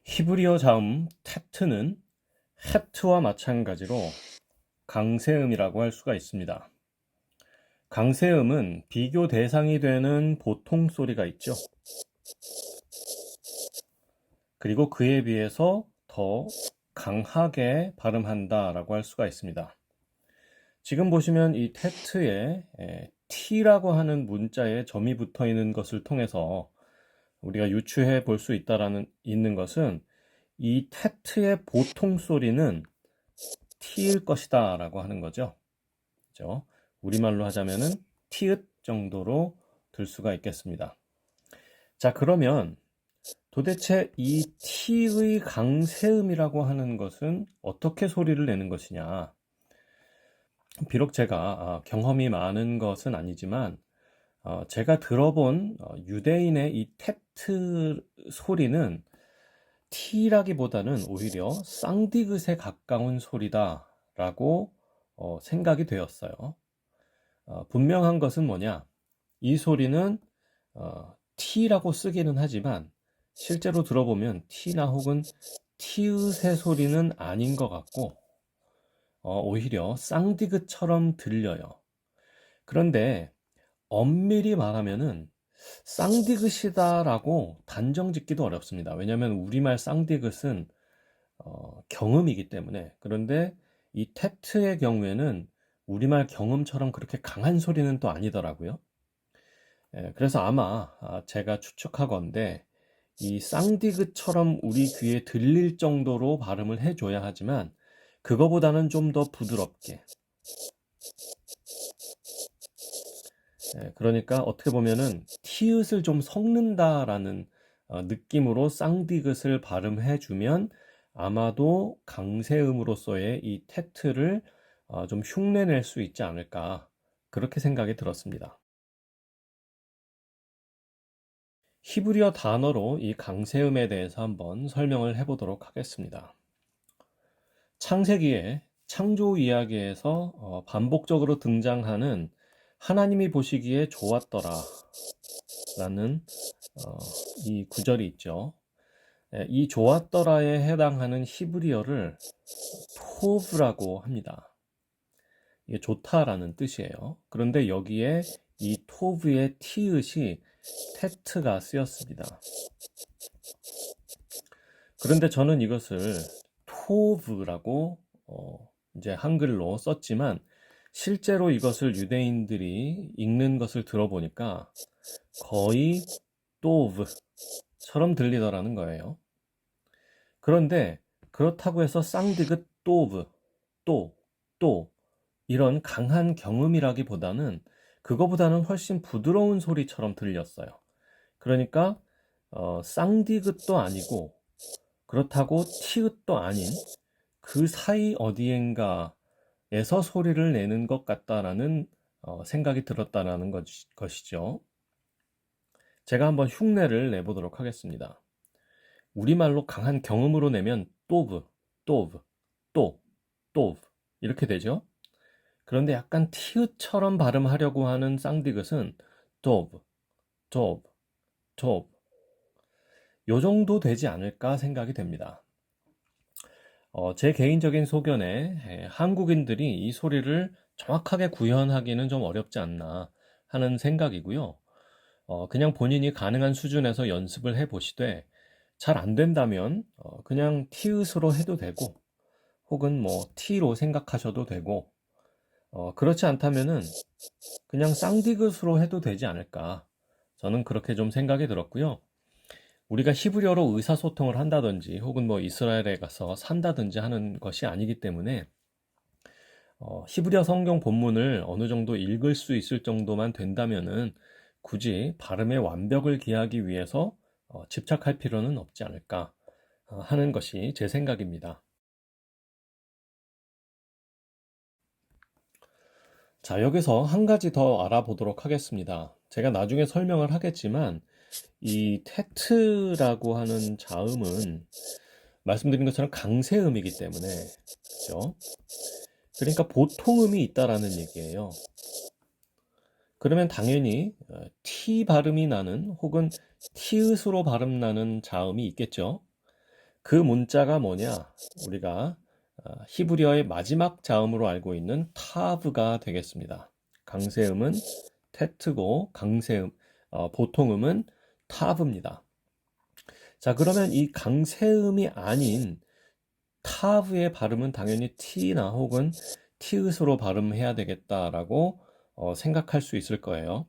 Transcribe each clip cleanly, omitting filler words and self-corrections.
히브리어 자음 테트는 헤트와 마찬가지로 강세음이라고 할 수가 있습니다. 강세음은 비교 대상이 되는 보통 소리가 있죠. 그리고 그에 비해서 더 강하게 발음한다라고 할 수가 있습니다. 지금 보시면 이 테트에 T라고 하는 문자에 점이 붙어 있는 것을 통해서 우리가 유추해 볼 수 있는 것은 이 테트의 보통 소리는 T일 것이다 라고 하는 거죠. 그죠? 우리말로 하자면은 티읕 정도로 들 수가 있겠습니다. 자, 그러면 도대체 이 T의 강세음이라고 하는 것은 어떻게 소리를 내는 것이냐? 비록 제가 경험이 많은 것은 아니지만 제가 들어본 유대인의 이 테트 소리는 T라기보다는 오히려 쌍디귿에 가까운 소리다라고 생각이 되었어요. 분명한 것은 뭐냐? 이 소리는 T라고 쓰기는 하지만 실제로 들어보면 T나 혹은 티읕의 소리는 아닌 것 같고 오히려 쌍디귿처럼 들려요. 그런데 엄밀히 말하면은 쌍디귿이다라고 단정 짓기도 어렵습니다. 왜냐하면 우리말 쌍디귿은 경음이기 때문에. 그런데 이 테트의 경우에는 우리말 경음처럼 그렇게 강한 소리는 또 아니더라고요. 그래서 아마 제가 추측하건대 이 쌍디귿처럼 우리 귀에 들릴 정도로 발음을 해줘야 하지만 그거보다는 좀 더 부드럽게. 그러니까 어떻게 보면은 티읕을 좀 섞는다라는 느낌으로 쌍디귿을 발음해주면 아마도 강세음으로서의 이 테트를 좀 흉내낼 수 있지 않을까 그렇게 생각이 들었습니다. 히브리어 단어로 이 강세음에 대해서 한번 설명을 해보도록 하겠습니다. 창세기의 창조 이야기에서 반복적으로 등장하는 하나님이 보시기에 좋았더라 라는 이 구절이 있죠. 이 좋았더라에 해당하는 히브리어를 토브라고 합니다. 이게 좋다라는 뜻이에요. 그런데 여기에 이 토브의 티읕이 테트가 쓰였습니다. 그런데 저는 이것을 토브라고 이제 한글로 썼지만 실제로 이것을 유대인들이 읽는 것을 들어보니까 거의 또브처럼 들리더라는 거예요. 그런데 그렇다고 해서 쌍디귿 또브, 또 이런 강한 경음이라기보다는 그거보다는 훨씬 부드러운 소리처럼 들렸어요. 그러니까 쌍디귿도 아니고 그렇다고 티읕도 아닌 그 사이 어디엔가에서 소리를 내는 것 같다라는 생각이 들었다라는 것이죠. 제가 한번 흉내를 내보도록 하겠습니다. 우리말로 강한 경음으로 내면 또브, 또브 이렇게 되죠. 그런데 약간 티읕처럼 발음하려고 하는 쌍디귿은 도브, 도브, 도브 요 정도 되지 않을까 생각이 됩니다. 제 개인적인 소견에 한국인들이 이 소리를 정확하게 구현하기는 좀 어렵지 않나 하는 생각이고요. 그냥 본인이 가능한 수준에서 연습을 해보시되 잘 안 된다면 그냥 티읕으로 해도 되고 혹은 뭐 T로 생각하셔도 되고 그렇지 않다면은 그냥 쌍디귿으로 해도 되지 않을까 저는 그렇게 좀 생각이 들었고요. 우리가 히브리어로 의사소통을 한다든지 혹은 뭐 이스라엘에 가서 산다든지 하는 것이 아니기 때문에 히브리어 성경 본문을 어느 정도 읽을 수 있을 정도만 된다면은 굳이 발음의 완벽을 기하기 위해서 집착할 필요는 없지 않을까 하는 것이 제 생각입니다. 자, 여기서 한 가지 더 알아보도록 하겠습니다. 제가 나중에 설명을 하겠지만 이 테트라고 하는 자음은 말씀드린 것처럼 강세음이기 때문에 그죠? 그러니까 보통음이 있다라는 얘기예요. 그러면 당연히 T 발음이 나는 혹은 티읕으로 발음 나는 자음이 있겠죠. 그 문자가 뭐냐? 우리가 히브리어의 마지막 자음으로 알고 있는 타브가 되겠습니다. 강세음은 테트고 보통음은 타브입니다. 자, 그러면 이 강세음이 아닌 타브의 발음은 당연히 T나 혹은 티읕으로 발음해야 되겠다라고 생각할 수 있을 거예요.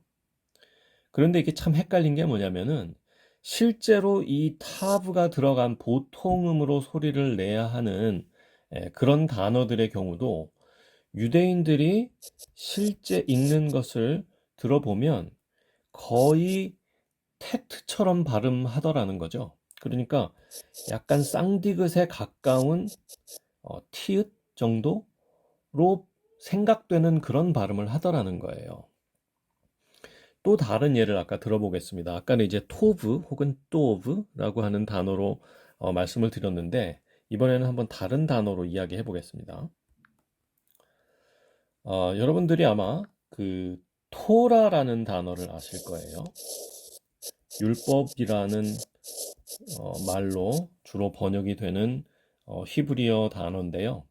그런데 이게 참 헷갈린 게 뭐냐면은 실제로 이 타브가 들어간 보통음으로 소리를 내야 하는 그런 단어들의 경우도 유대인들이 실제 읽는 것을 들어보면 거의 테트처럼 발음하더라는 거죠. 그러니까 약간 쌍디귿에 가까운 티읕 정도로 생각되는 그런 발음을 하더라는 거예요. 또 다른 예를 아까 들어보겠습니다. 아까는 이제 토브 혹은 또브라고 하는 단어로 말씀을 드렸는데 이번에는 한번 다른 단어로 이야기해 보겠습니다. 여러분들이 아마 그 토라라는 단어를 아실 거예요. 율법이라는 말로 주로 번역이 되는 히브리어 단어인데요.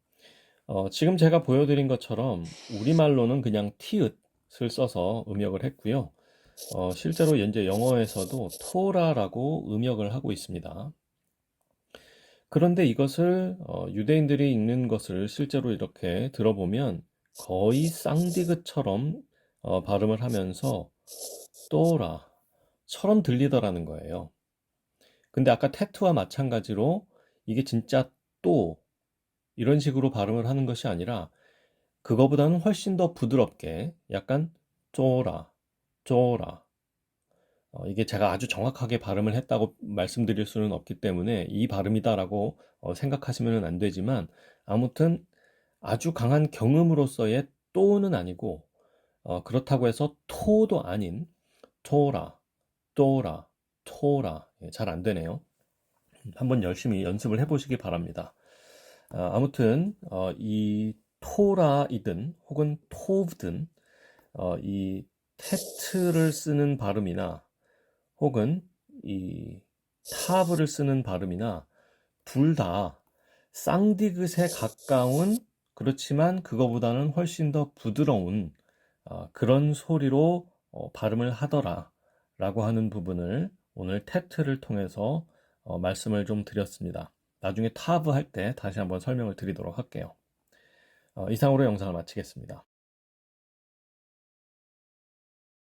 지금 제가 보여드린 것처럼 우리말로는 그냥 티읕을 써서 음역을 했고요. 실제로 이제 영어에서도 토라라고 음역을 하고 있습니다. 그런데 이것을 유대인들이 읽는 것을 실제로 이렇게 들어보면 거의 쌍디귿처럼 발음을 하면서 또라처럼 들리더라는 거예요. 근데 아까 테트와 마찬가지로 이게 진짜 또 이런 식으로 발음을 하는 것이 아니라 그거보다는 훨씬 더 부드럽게 약간 쪼라, 쪼라. 이게 제가 아주 정확하게 발음을 했다고 말씀드릴 수는 없기 때문에 이 발음이다라고 생각하시면 안 되지만 아무튼 아주 강한 경음으로서의 또는 아니고 그렇다고 해서 토도 아닌 토라, 또라, 토라. 잘 안 되네요. 한번 열심히 연습을 해보시기 바랍니다. 아무튼 이 토라이든 혹은 토브든 이 테트를 쓰는 발음이나 혹은 이 타브를 쓰는 발음이나 둘 다 쌍디귿에 가까운 그렇지만 그거보다는 훨씬 더 부드러운 그런 소리로 발음을 하더라 라고 하는 부분을 오늘 테트를 통해서 말씀을 좀 드렸습니다. 나중에 타브 할 때 다시 한번 설명을 드리도록 할게요. 이상으로 영상을 마치겠습니다.